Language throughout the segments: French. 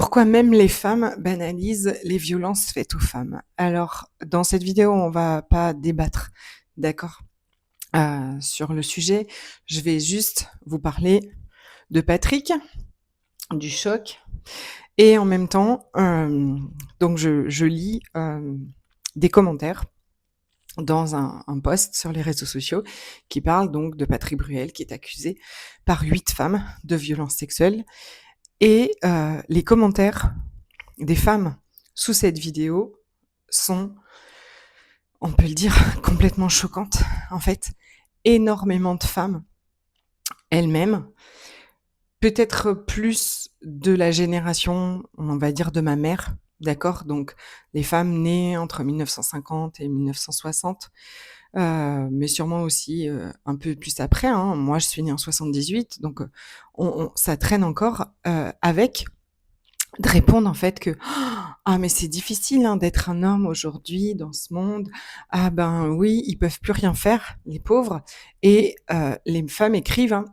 Pourquoi même les femmes banalisent les violences faites aux femmes? Alors, dans cette vidéo, on va pas débattre, d'accord, sur le sujet. Je vais juste vous parler de Patrick, du choc et en même temps, donc je lis, des commentaires dans un post sur les réseaux sociaux qui parle donc de Patrick Bruel qui est accusé par 8 femmes de violences sexuelles et les commentaires des femmes sous cette vidéo sont, on peut le dire, complètement choquantes. En fait, énormément de femmes, elles-mêmes, peut-être plus de la génération, on va dire, de ma mère, d'accord? Donc, les femmes nées entre 1950 et 1960, mais sûrement aussi un peu plus après. Hein. Moi, je suis née en 78, donc ça traîne encore avec de répondre en fait que ah mais c'est difficile hein, d'être un homme aujourd'hui dans ce monde. Ah ben oui, ils peuvent plus rien faire, les pauvres. Et les femmes écrivent hein,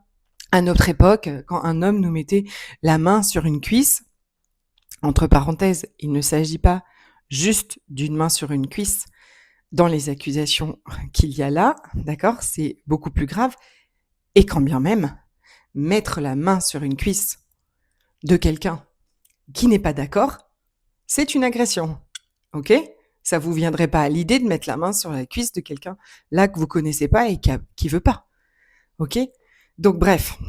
à notre époque, quand un homme nous mettait la main sur une cuisse, entre parenthèses, il ne s'agit pas juste d'une main sur une cuisse dans les accusations qu'il y a là, d'accord, c'est beaucoup plus grave. Et quand bien même, mettre la main sur une cuisse de quelqu'un qui n'est pas d'accord, c'est une agression. Ok? Ça vous viendrait pas à l'idée de mettre la main sur la cuisse de quelqu'un là que vous connaissez pas et qui veut pas. Ok? Donc bref,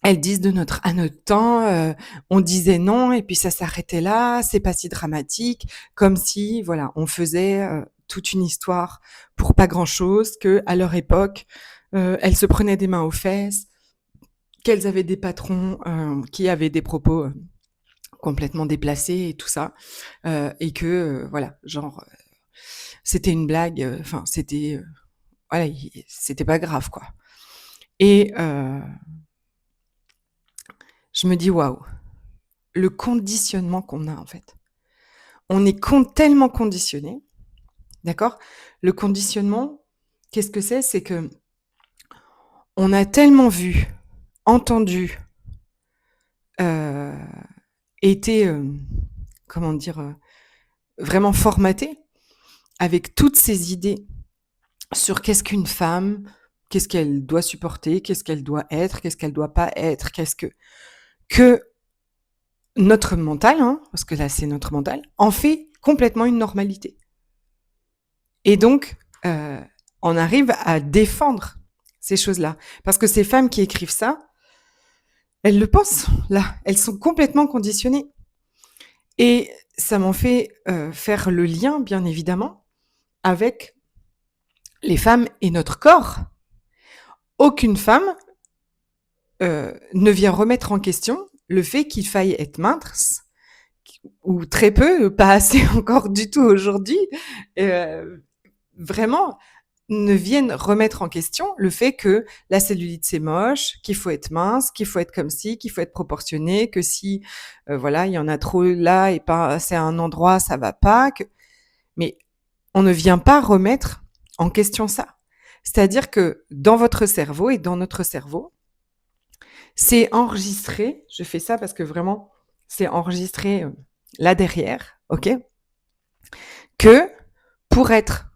elles disent à notre temps, on disait non et puis ça s'arrêtait là, c'est pas si dramatique, comme si voilà, on faisait toute une histoire pour pas grand chose, que à leur époque, elles se prenaient des mains aux fesses, qu'elles avaient des patrons qui avaient des propos complètement déplacés et tout ça, et que voilà, genre c'était une blague, enfin c'était voilà, c'était pas grave quoi. Et je me dis waouh, le conditionnement qu'on a en fait. On est tellement conditionné, d'accord? Le conditionnement, qu'est-ce que c'est? C'est que on a tellement vu, entendu, euh, été, comment dire, vraiment formaté avec toutes ces idées sur qu'est-ce qu'une femme, qu'est-ce qu'elle doit supporter, qu'est-ce qu'elle doit être, qu'est-ce qu'elle doit pas être, que notre mental, hein, parce que là c'est notre mental, en fait complètement une normalité. Et donc, on arrive à défendre ces choses-là. Parce que ces femmes qui écrivent ça, elles le pensent, là. Elles sont complètement conditionnées. Et ça m'en fait faire le lien, bien évidemment, avec les femmes et notre corps. Aucune femme ne vient remettre en question le fait qu'il faille être mince, ou très peu, pas assez encore du tout aujourd'hui. Vraiment, ne viennent remettre en question le fait que la cellulite c'est moche, qu'il faut être mince, qu'il faut être comme ci, qu'il faut être proportionné, que si voilà, il y en a trop là et pas c'est un endroit, ça va pas que mais on ne vient pas remettre en question ça. C'est-à-dire que dans votre cerveau et dans notre cerveau, c'est enregistré, je fais ça parce que vraiment c'est enregistré là derrière, OK? Que pour être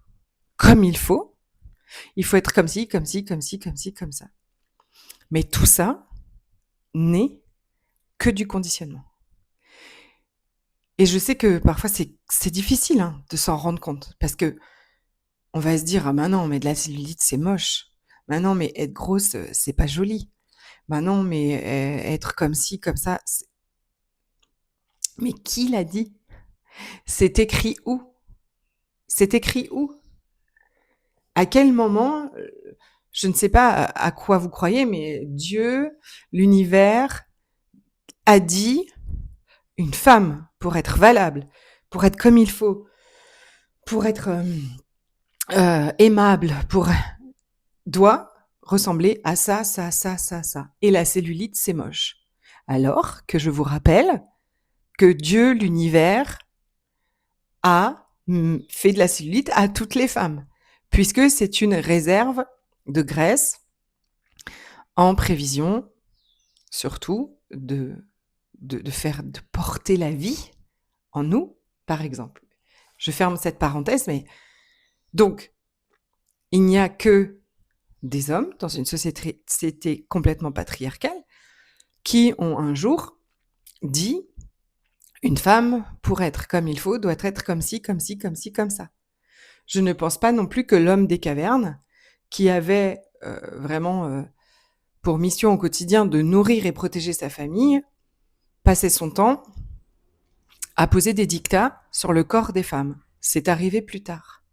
comme il faut être comme ci, comme ci, comme ci, comme ci, comme ça. Mais tout ça n'est que du conditionnement. Et je sais que parfois c'est difficile hein, de s'en rendre compte parce que on va se dire ah ben non mais de la cellulite c'est moche, ben non mais être grosse c'est pas joli, ben non mais être comme ci comme ça, mais qui l'a dit? C'est écrit où? C'est écrit où? À quel moment? Je ne sais pas à quoi vous croyez, mais Dieu, l'univers a dit une femme, pour être valable, pour être comme il faut, pour être aimable, doit ressembler à ça, ça, ça, ça, ça. Et la cellulite, c'est moche. Alors que je vous rappelle que Dieu, l'univers, a fait de la cellulite à toutes les femmes, puisque c'est une réserve de graisse en prévision, surtout, de porter la vie en nous, par exemple. Je ferme cette parenthèse, mais donc, il n'y a que des hommes dans une société complètement patriarcale qui ont un jour dit une femme, pour être comme il faut, doit être comme ci, comme ci, comme ci, comme ça. Je ne pense pas non plus que l'homme des cavernes, qui avait vraiment pour mission au quotidien de nourrir et protéger sa famille, passait son temps à poser des dictats sur le corps des femmes. C'est arrivé plus tard.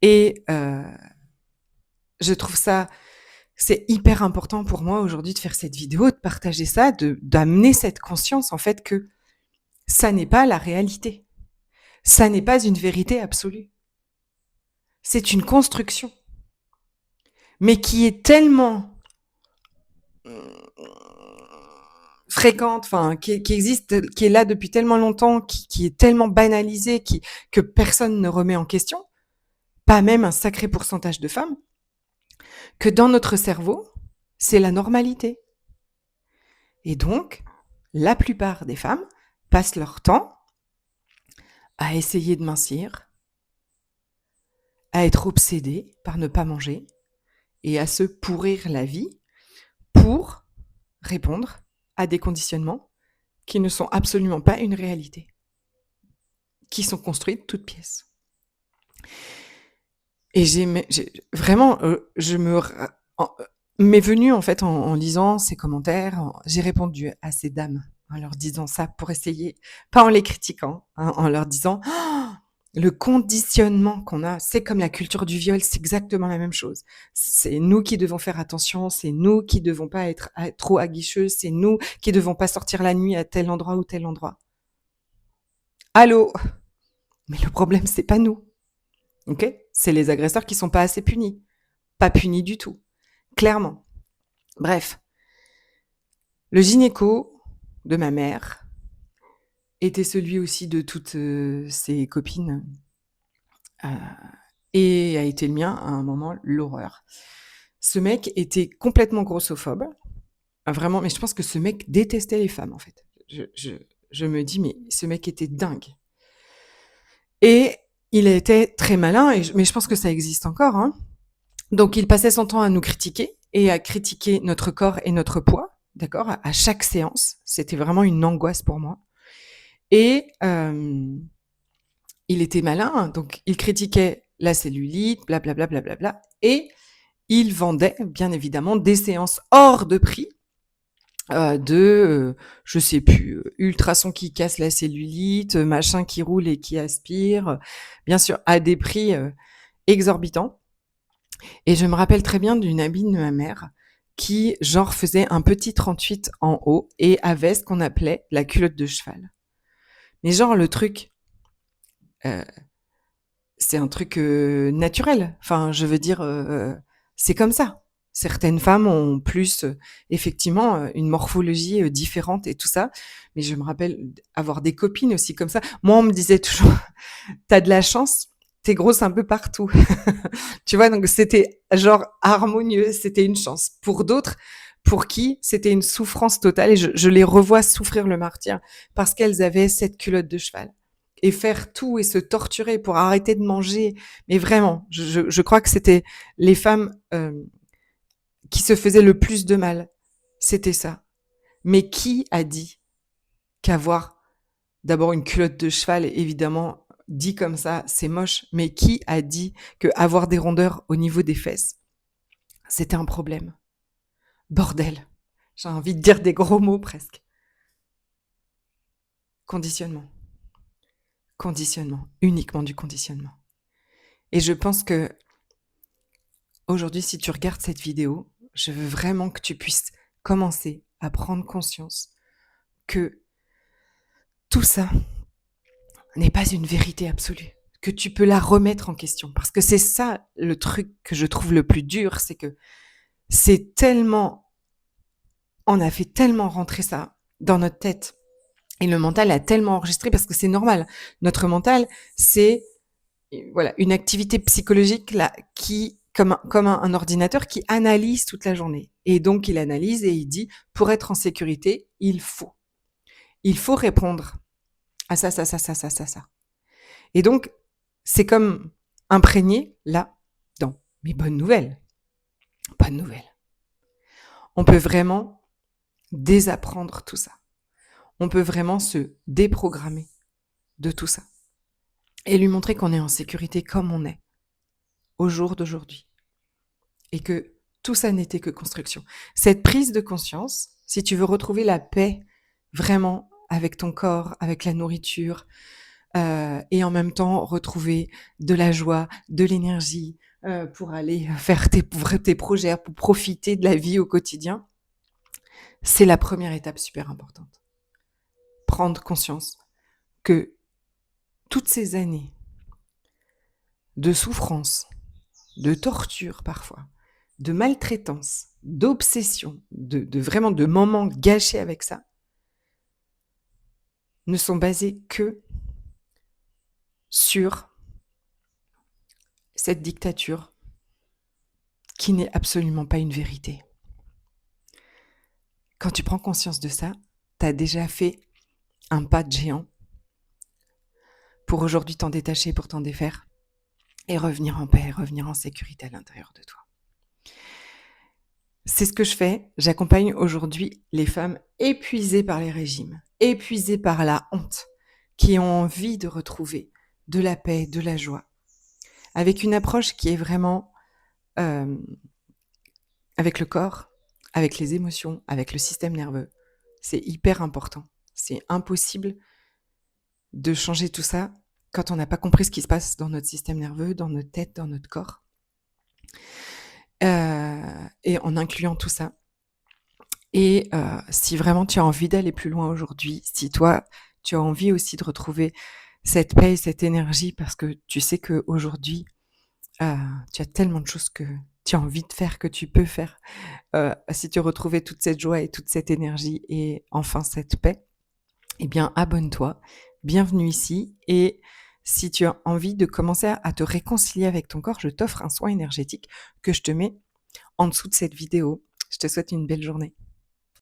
Et je trouve ça, c'est hyper important pour moi aujourd'hui de faire cette vidéo, de partager ça, d'amener cette conscience en fait que ça n'est pas la réalité. Ça n'est pas une vérité absolue. C'est une construction. Mais qui est tellement fréquente, enfin, qui existe, qui est là depuis tellement longtemps, qui est tellement banalisée, que personne ne remet en question, pas même un sacré pourcentage de femmes, que dans notre cerveau, c'est la normalité. Et donc, la plupart des femmes passent leur temps à essayer de mincir, à être obsédées par ne pas manger et à se pourrir la vie pour répondre à des conditionnements qui ne sont absolument pas une réalité, qui sont construits de toutes pièces. Et vraiment, m'est venu en fait en lisant ces commentaires, j'ai répondu à ces dames en leur disant ça pour essayer, pas en les critiquant, hein, en leur disant le conditionnement qu'on a, c'est comme la culture du viol, c'est exactement la même chose. C'est nous qui devons faire attention, c'est nous qui devons pas être trop aguicheuses, c'est nous qui devons pas sortir la nuit à tel endroit ou tel endroit. Allô? Mais le problème, c'est pas nous. Ok? C'est les agresseurs qui sont pas assez punis. Pas punis du tout. Clairement. Bref. Le gynéco de ma mère était celui aussi de toutes ses copines et a été le mien à un moment, l'horreur. Ce mec était complètement grossophobe. Vraiment, mais je pense que ce mec détestait les femmes, en fait. Je me dis, mais ce mec était dingue. Et il était très malin, mais je pense que ça existe encore, hein. Donc, il passait son temps à nous critiquer et à critiquer notre corps et notre poids, d'accord, à chaque séance. C'était vraiment une angoisse pour moi. Et il était malin, donc il critiquait la cellulite, blablabla, blablabla, et il vendait, bien évidemment, des séances hors de prix je sais plus, ultrasons qui casse la cellulite, machin qui roule et qui aspire, bien sûr, à des prix exorbitants. Et je me rappelle très bien d'une amie de ma mère qui, genre, faisait un petit 38 en haut et avait ce qu'on appelait la culotte de cheval. Mais genre, le truc, c'est un truc naturel. Enfin, je veux dire, c'est comme ça. Certaines femmes ont plus, effectivement, une morphologie différente et tout ça. Mais je me rappelle avoir des copines aussi comme ça. Moi, on me disait toujours, t'as de la chance, t'es grosse un peu partout. Tu vois, donc c'était genre harmonieux, c'était une chance. Pour d'autres, pour qui c'était une souffrance totale, et je les revois souffrir le martyre parce qu'elles avaient cette culotte de cheval. Et faire tout et se torturer pour arrêter de manger. Mais vraiment, je crois que c'était les femmes qui se faisaient le plus de mal. C'était ça. Mais qui a dit qu'avoir d'abord une culotte de cheval, évidemment, dit comme ça, c'est moche, mais qui a dit qu'avoir des rondeurs au niveau des fesses, c'était un problème? Bordel. J'ai envie de dire des gros mots presque. Conditionnement. Conditionnement. Uniquement du conditionnement. Et je pense que aujourd'hui, si tu regardes cette vidéo, je veux vraiment que tu puisses commencer à prendre conscience que tout ça n'est pas une vérité absolue, que tu peux la remettre en question. Parce que c'est ça le truc que je trouve le plus dur, c'est que c'est tellement, on a fait tellement rentrer ça dans notre tête. Et le mental a tellement enregistré, parce que c'est normal. Notre mental, c'est voilà une activité psychologique là qui comme un ordinateur qui analyse toute la journée. Et donc il analyse et il dit, pour être en sécurité, il faut il faut répondre à ça, ça, ça, ça, ça, ça, ça. Et donc, c'est comme imprégné là dans mes bonnes nouvelles. Bonnes nouvelles. On peut vraiment désapprendre tout ça. On peut vraiment se déprogrammer de tout ça. Et lui montrer qu'on est en sécurité comme on est au jour d'aujourd'hui. Et que tout ça n'était que construction. Cette prise de conscience, si tu veux retrouver la paix vraiment avec ton corps, avec la nourriture, et en même temps retrouver de la joie, de l'énergie pour aller faire tes projets, pour profiter de la vie au quotidien, c'est la première étape super importante. Prendre conscience que toutes ces années de souffrance, de torture parfois, de maltraitance, d'obsession, de vraiment de moments gâchés avec ça, ne sont basés que sur cette dictature qui n'est absolument pas une vérité. Quand tu prends conscience de ça, tu as déjà fait un pas de géant pour aujourd'hui t'en détacher, pour t'en défaire et revenir en paix, revenir en sécurité à l'intérieur de toi. C'est ce que je fais. J'accompagne aujourd'hui les femmes épuisées par les régimes, épuisées par la honte, qui ont envie de retrouver de la paix, de la joie, avec une approche qui est vraiment avec le corps, avec les émotions, avec le système nerveux. C'est hyper important. C'est impossible de changer tout ça quand on n'a pas compris ce qui se passe dans notre système nerveux, dans notre tête, dans notre corps. Et en incluant tout ça. Et si vraiment tu as envie d'aller plus loin aujourd'hui, si toi, tu as envie aussi de retrouver cette paix et cette énergie parce que tu sais qu'aujourd'hui, tu as tellement de choses que tu as envie de faire, que tu peux faire. Si tu retrouvais toute cette joie et toute cette énergie et enfin cette paix, eh bien, abonne-toi. Bienvenue ici. Et si tu as envie de commencer à te réconcilier avec ton corps, je t'offre un soin énergétique que je te mets en dessous de cette vidéo. Je te souhaite une belle journée.